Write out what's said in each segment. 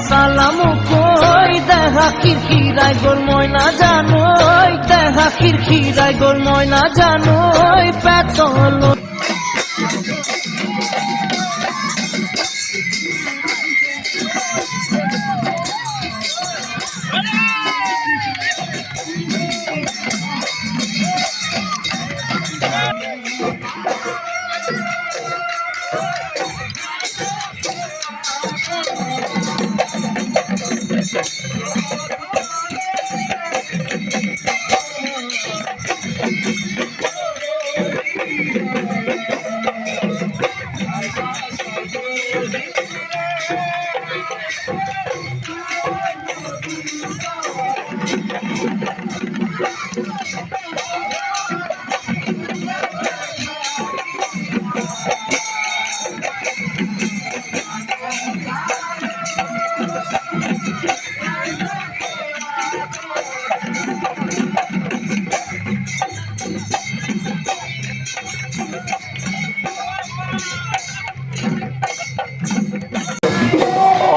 সালামু কই দেখা খিৰখিৰাই গোল ময়না জানোই দেখা খিৰখিৰাই গোল ময়না জানোই পেতল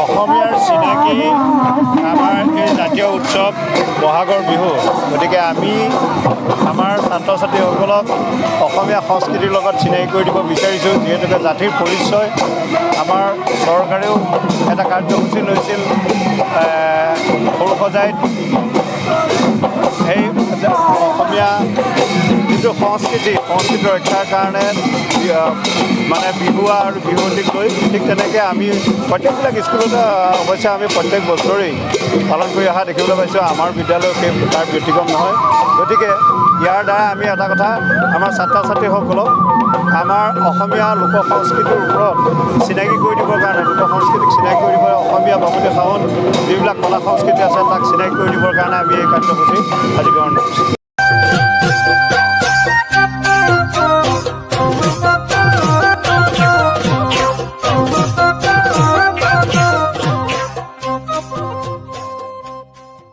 অসমীয়াৰ চিনাকি আমাৰ এই জাতীয় উৎসৱ বহাগৰ বিহু। গতিকে আমি আমাৰ ছাত্ৰ ছাত্ৰীসকলক অসমীয়া সংস্কৃতিৰ লগত চিনাকি কৰি দিব বিচাৰিছোঁ। যিহেতুকে জাতিৰ পৰিচয় আমাৰ চৰকাৰেও এটা কাৰ্যসূচী লৈছিল সৰুসজাইত সেই অসমীয়া যিটো সংস্কৃতি ৰক্ষাৰ কাৰণে মানে বিহুৱা আৰু বিহুৱতীক লৈ ঠিক তেনেকৈ আমি প্ৰত্যেকবিলাক স্কুলতে অৱশ্যে আমি প্ৰত্যেক বছৰেই পালন কৰি অহা দেখিবলৈ পাইছোঁ। আমাৰ বিদ্যালয় সেই তাৰ ব্যতিক্ৰম নহয়। গতিকে ইয়াৰ দ্বাৰা আমি এটা কথা আমাৰ ছাত্ৰ ছাত্ৰীসকলক আমাৰ অসমীয়া লোক সংস্কৃতিৰ ওপৰত চিনাকি কৰি দিবৰ কাৰণে লোক সংস্কৃতিক চিনাকি কৰি দিব অসমীয়া বাপতি সাহোন যিবিলাক কলা সংস্কৃতি আছে তাক চিনাকি কৰি দিবৰ কাৰণে আমি এই কাৰ্যসূচী আজি গ্ৰহণ কৰিছোঁ।